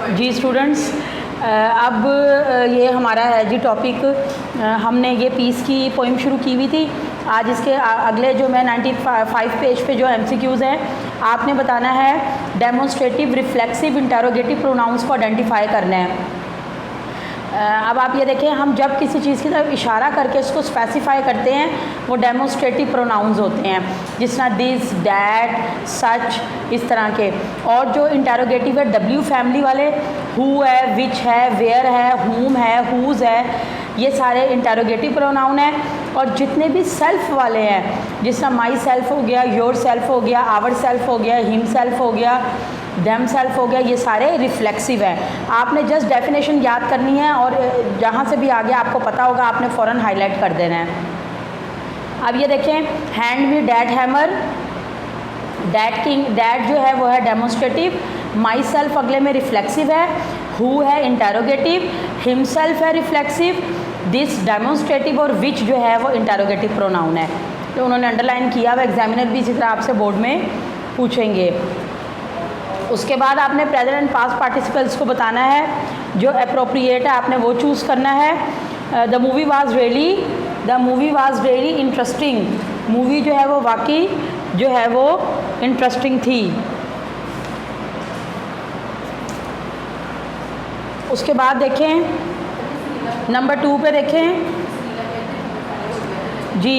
जी students, अब ये हमारा है जी टॉपिक। हमने ये पीस की पोइम शुरू की हुई थी। आज इसके अगले जो मैं 95 पेज पे जो MCQs हैं, आपने बताना है डेमोन्स्ट्रेटिव, रिफ्लेक्सिव, इंटेरोगेटिव प्रोनाउंस को आइडेंटिफाई करना है। अब आप ये देखें, हम जब किसी चीज़ की तरफ इशारा करके इसको स्पेसिफाई करते हैं वो डेमोन्स्ट्रेटिव प्रोनाउंस होते हैं, जिस तरह दिस, डैट, सच, इस तरह के। और जो इंटेरोगेटिव है W फैमिली वाले, हु है, विच है, वेयर है, हुम है, हुज है, ये सारे इंटेरोगेटिव प्रोनाउन हैं। और जितने भी सेल्फ वाले हैं, जिस तरह माई सेल्फ हो गया, योर सेल्फ हो गया, आवर सेल्फ हो गया, हिम सेल्फ हो गया, देम सेल्फ हो गया, ये सारे रिफ्लेक्सिव हैं। आपने जस्ट डेफिनेशन याद करनी है और जहाँ से भी आगे आपको पता होगा आपने फ़ौरन हाईलाइट कर देना है। अब ये देखें, hand me that hammer, that king, that जो है वो है डेमोन्स्ट्रेटिव, माई सेल्फ अगले में रिफ्लेक्सिव है, हु है इंटेरोगेटिव, हिम सेल्फ है रिफ्लेक्सिव, दिस डेमोन्स्ट्रेटिव और विच जो है वो इंटेरोगेटिव प्रोनाउन है। तो उन्होंने अंडरलाइन किया हुआ, एग्जामिनर भी इसी तरह आपसे बोर्ड में पूछेंगे। उसके बाद आपने प्रेजेंट एंड पास्ट पार्टिसिपल्स को बताना है, जो अप्रोप्रिएट है आपने वो चूज़ करना है। The movie was really interesting, movie जो है वो वाकई जो है वो इंटरेस्टिंग थी। उसके बाद देखें नंबर 2 पे देखें जी,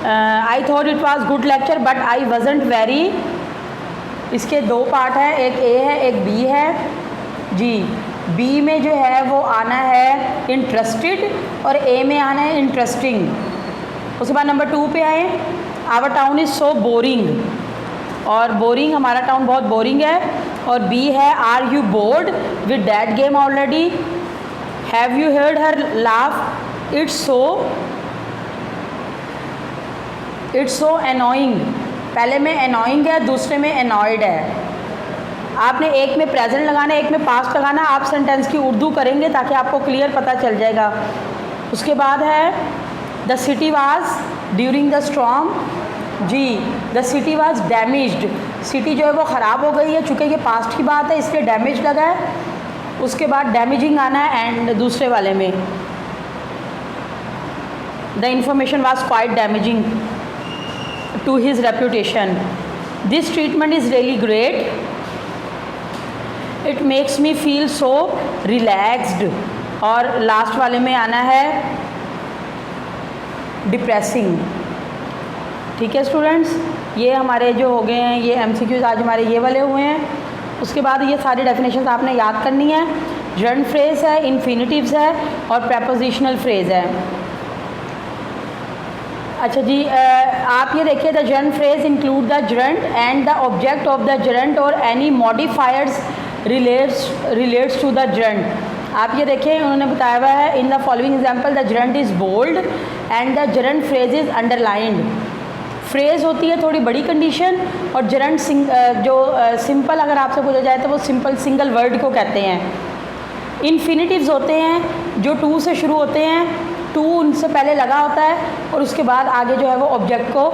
I thought it was good lecture but I wasn't very. इसके 2 पार्ट हैं, एक ए है एक बी है जी। बी में जो है वो आना है इंटरेस्टेड और ए में आना है इंटरेस्टिंग। उसके बाद नंबर 2 पे आए, our town is so boring, और बोरिंग, हमारा टाउन बहुत बोरिंग है। और बी है are you bored with that game already, have you heard her laugh, it's so annoying. पहले में एनोइंग है, दूसरे में एनॉयड है। आपने एक में प्रेजेंट लगाना है, एक में पास्ट लगाना। आप सेंटेंस की उर्दू करेंगे ताकि आपको क्लियर पता चल जाएगा। उसके बाद है the city was during the storm जी, the city was damaged, city जो है वो ख़राब हो गई है, चूँकि ये पास्ट की बात है इसलिए डैमेज लगा है। उसके बाद डैमेजिंग आना है एंड दूसरे वाले में the information was quite damaging to his reputation. This treatment is really great. It makes me feel so relaxed. और लास्ट वाले में आना है डिप्रेसिंग। ठीक है स्टूडेंट्स, ये हमारे जो हो गए हैं, ये MCQs आज हमारे ये वाले हुए हैं। उसके बाद ये सारी डेफिनेशंस आपने याद करनी है। जर्न फ्रेज है, इन्फिनिटिव्स है और प्रेपोजिशनल फ्रेज है। अच्छा जी, आप ये देखिए, the gerund phrase include the gerund and the object of the gerund और any modifiers relates to the gerund. आप ये देखें, उन्होंने बताया हुआ है in the following example the gerund is bold and the gerund phrase is underlined. Phrase होती है थोड़ी बड़ी कंडीशन, और जरंट सिंपल अगर आपसे पूछा जाए तो वो सिंपल सिंगल वर्ड को कहते हैं। इन्फिनिटिव्स होते हैं जो टू से शुरू होते हैं, टू उनसे पहले लगा होता है और उसके बाद आगे जो है वो ऑब्जेक्ट को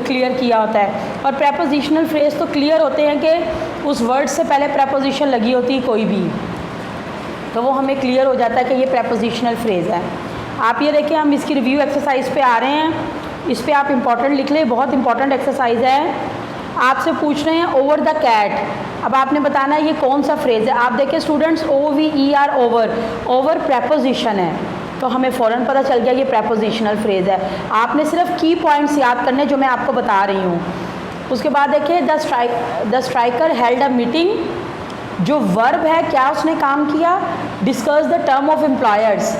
क्लियर किया होता है। और प्रेपोजिशनल फ्रेज तो क्लियर होते हैं कि उस वर्ड से पहले प्रेपोजिशन लगी होती है कोई भी, तो वो हमें क्लियर हो जाता है कि ये प्रेपोजिशनल फ्रेज है। आप ये देखिए, हम इसकी रिव्यू एक्सरसाइज पे आ रहे हैं। इस पर आप इंपॉर्टेंट लिख लें, बहुत इंपॉर्टेंट एक्सरसाइज है। आपसे पूछ रहे हैं ओवर द कैट। अब आपने बताना है ये कौन सा फ्रेज है। आप देखिए students, OVER over, over preposition है, तो हमें फ़ौरन पता चल गया ये प्रेपोजिशनल फ्रेज है। आपने सिर्फ की पॉइंट्स याद करने जो मैं आपको बता रही हूँ। उसके बाद देखिए, the striker held a meeting, जो वर्ब है क्या उसने काम किया, discuss the term of employers,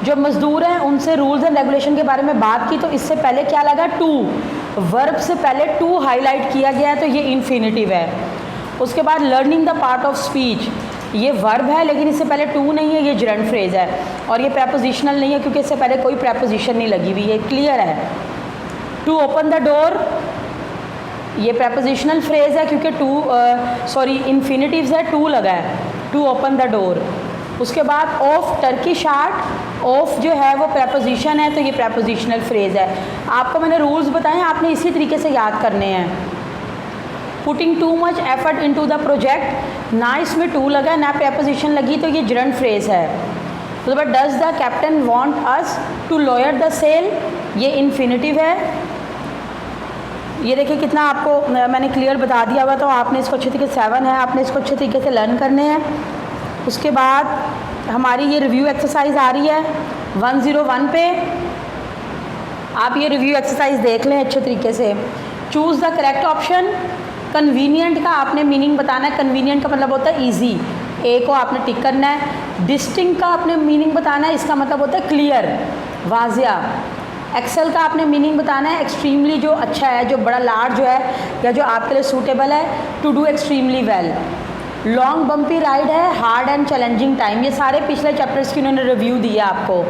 जो मजदूर हैं उनसे रूल्स एंड रेगुलेशन के बारे में बात की, तो इससे पहले क्या लगा, टू, वर्ब से पहले टू हाईलाइट किया गया है तो ये इन्फिनिटिव है। उसके बाद learning the part of speech, ये वर्ब है लेकिन इससे पहले टू नहीं है, ये जरंट फ्रेज है और ये प्रेपोजिशनल नहीं है क्योंकि इससे पहले कोई प्रेपोजिशन नहीं लगी हुई है, क्लियर है। टू ओपन द डोर, ये प्रेपोजिशनल फ्रेज है क्योंकि इन्फिनिटिव्स है, टू लगा है, टू ओपन द डोर। उसके बाद ऑफ टर्किश आर्ट, ऑफ जो है वो प्रेपोजिशन है तो ये प्रेपोजिशनल फ्रेज है। आपको मैंने रूल्स बताए, आपने इसी तरीके से याद करने हैं। Putting too much effort into the project, ना इसमें टू लगा ना प्रेपोजिशन लगी, तो ये जरंट फ्रेज है। तो but does the captain want us to lower the sail, ये इन्फिनेटिव है। ये देखिए कितना आपको मैंने क्लियर बता दिया हुआ, तो आपने इसको अच्छे तरीके से 7 है, आपने इसको अच्छे तरीके से लर्न करने हैं। उसके बाद हमारी ये रिव्यू एक्सरसाइज आ रही है 101 पे, आप ये रिव्यू एक्सरसाइज देख लें अच्छे तरीके से। Choose the correct option. Convenient का आपने मीनिंग बताना है, कन्वीनियंट का मतलब होता है ईजी, ए को आपने टिक करना है। डिस्टिंक्ट का आपने मीनिंग बताना है, इसका मतलब होता है क्लियर, वाजिया। एक्सेल का आपने मीनिंग बताना है, एक्सट्रीमली जो अच्छा है, जो बड़ा लार्ज जो है या जो आपके लिए सूटेबल है, to do extremely well. Long bumpy ride है, हार्ड एंड चैलेंजिंग टाइम, ये सारे पिछले चैप्टर्स की उन्होंने रिव्यू दिया आपको।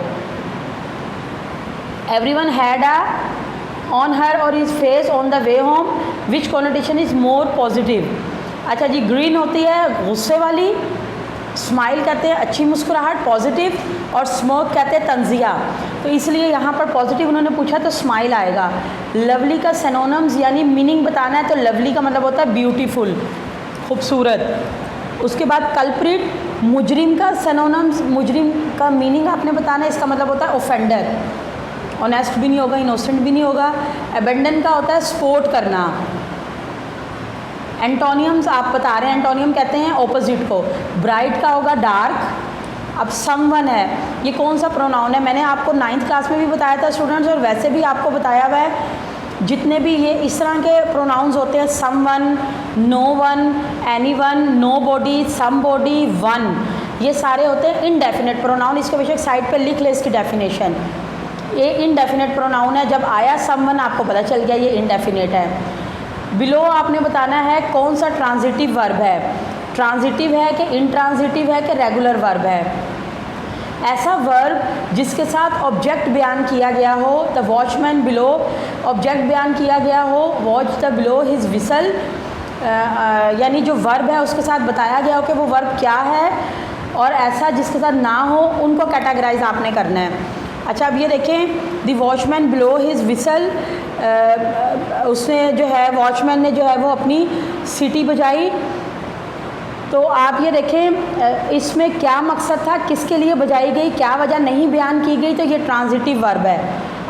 Everyone had a on her और is face on the way home, which connotation is more positive. अच्छा जी, ग्रीन होती है गुस्से वाली, स्माइल कहते हैं अच्छी मुस्कुराहट पॉजिटिव, और स्मोक कहते हैं तंजिया, तो इसलिए यहाँ पर पॉजिटिव उन्होंने पूछा तो स्माइल आएगा। लवली का सिनोनिम्स यानी मीनिंग बताना है, तो लवली का मतलब होता है ब्यूटीफुल, खूबसूरत। उसके बाद कल्प्रिट, मुजरिम का सिनोनिम्स, मुजरिम का मीनिंग आपने बताना है, इसका मतलब होता है ऑफेंडर, ऑनेस्ट भी नहीं होगा, इनोसेंट भी नहीं होगा। एबेंडन का होता है सपोर्ट करना। एंटोनियम्स आप बता रहे हैं, एंटोनियम कहते हैं ऑपोजिट को। ब्राइट का होगा डार्क। अब समवन है, ये कौन सा प्रोनाउन है, मैंने आपको 9th क्लास में भी बताया था स्टूडेंट्स, और वैसे भी आपको बताया हुआ है। जितने भी ये इस तरह के प्रोनाउंस होते हैं, someone, no one, anyone, nobody, somebody, one, ये सारे होते हैं इनडेफिनेट प्रोनाउन। इसके बेशक साइड पे लिख ले इसकी डेफिनेशन। ये इनडेफिनेट प्रोनाउन है, जब आया समवन आपको पता चल गया ये इनडेफिनेट है। बिलो आपने बताना है कौन सा ट्रांजिटिव वर्ब है, ट्रांजिटिव है कि इंट्रांजिटिव है कि रेगुलर वर्ब है। ऐसा वर्ब जिसके साथ ऑब्जेक्ट बयान किया गया हो, द वॉचमैन बिलो, ऑब्जेक्ट बयान किया गया हो, watch the below his whistle, यानी जो वर्ब है उसके साथ बताया गया हो कि वो वर्ब क्या है, और ऐसा जिसके साथ ना हो उनको कैटेगराइज आपने करना है। अच्छा, अब ये देखें, the watchman below his whistle, उसने जो है वॉचमैन ने जो है वो अपनी सीटी बजाई। तो आप ये देखें इसमें क्या मकसद था, किसके लिए बजाई गई, क्या वजह नहीं बयान की गई, तो ये ट्रांजिटिव वर्ब है।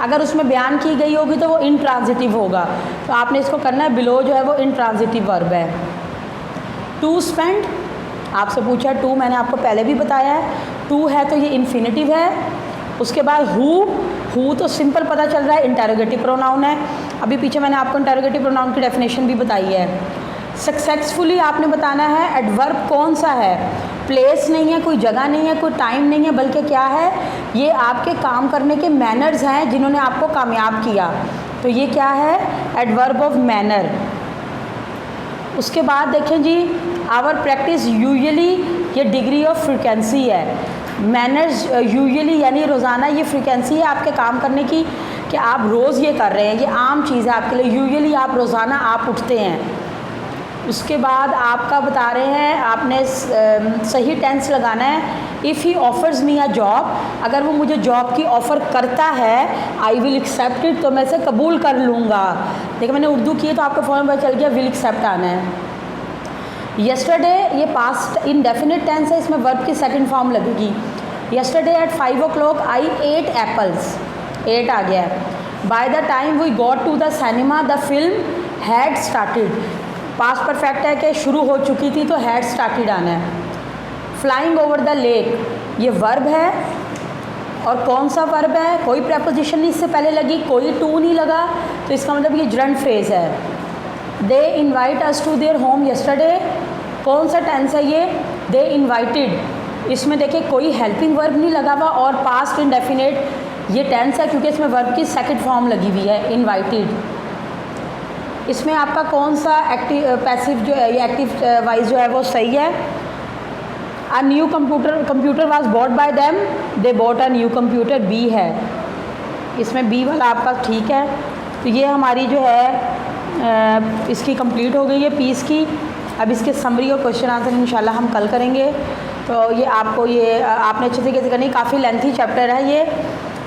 अगर उसमें बयान की गई होगी तो वो इंट्रांजिटिव होगा, तो आपने इसको करना है, बिलो जो है वो इंट्रांजिटिव वर्ब है। टू स्पेंड आपसे पूछा, टू मैंने आपको पहले भी बताया है, टू है तो ये इन्फिनेटिव है। उसके बाद हु तो सिंपल पता चल रहा है इंटेरोगेटिव प्रोनाउन है, अभी पीछे मैंने आपको इंटेरोगेटिव प्रोनाउन की डेफिनेशन भी बताई है। सक्सेसफुली आपने बताना है एडवर्ब कौन सा है, प्लेस नहीं है, कोई जगह नहीं है, कोई टाइम नहीं है, बल्कि क्या है, ये आपके काम करने के मैनर्स हैं जिन्होंने आपको कामयाब किया, तो ये क्या है, एडवर्ब ऑफ मैनर। उसके बाद देखें जी, आवर प्रैक्टिस यूजुअली, ये डिग्री ऑफ फ्रिक्वेंसी है। मैनर्स यूजुअली यानी रोज़ाना, ये फ्रिक्वेंसी है आपके काम करने की कि आप रोज़ ये कर रहे हैं, ये आम चीज़ है आपके लिए, यूजुअली आप रोज़ाना आप उठते हैं। उसके बाद आपका बता रहे हैं आपने सही टेंस लगाना है। If he offers me a job, अगर वो मुझे जॉब की ऑफ़र करता है, आई विल एक्सेप्ट इट, तो मैं इसे कबूल कर लूँगा। देखिए मैंने उर्दू की है तो आपको फ़ौरन पता चल गया विल एक्सेप्ट आना है। यस्टरडे ये पास्ट इंडेफिनिट टेंस है, इसमें वर्ब की सेकंड फॉर्म लगेगी। Yesterday at 5 o'clock I ate apples, 8 आ गया है। By the time we got to the cinema the film had started, past perfect है कि शुरू हो चुकी थी, तो हैड स्टार्टेड आना है। फ्लाइंग ओवर द लेक, ये वर्ब है, और कौन सा वर्ब है, कोई प्रेपोजिशन नहीं इससे पहले लगी, कोई टू नहीं लगा, तो इसका मतलब ये जरंट फ्रेज है। They invite us to their home yesterday, कौन सा टेंस है ये, दे इन्वाइटेड, इसमें देखिए कोई हेल्पिंग वर्ब नहीं लगा हुआ, और पास्ट इंडेफिनेट ये टेंस है क्योंकि इसमें वर्ब की सेकंड फॉर्म लगी हुई है, इन्वाइटेड। इसमें आपका कौन सा एक्टिव पैसिव जो है, ये एक्टिव वाइज जो है वो सही है। A new computer was bought by them, they bought a new computer, B है, इसमें बी वाला आपका ठीक है। तो ये हमारी जो है इसकी कंप्लीट हो गई है पीस की। अब इसके समरी और क्वेश्चन आंसर इंशाल्लाह हम कल करेंगे। तो ये आपको ये आपने अच्छे तरीके से करनी, काफ़ी लेंथी चैप्टर है ये,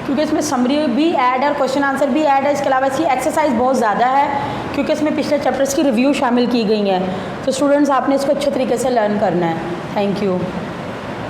क्योंकि इसमें समरी भी ऐड है और क्वेश्चन आंसर भी ऐड है। इसके अलावा इसकी एक्सरसाइज बहुत ज़्यादा है क्योंकि इसमें पिछले चैप्टर्स की रिव्यू शामिल की गई हैं। तो स्टूडेंट्स आपने इसको अच्छे तरीके से लर्न करना है। Thank you.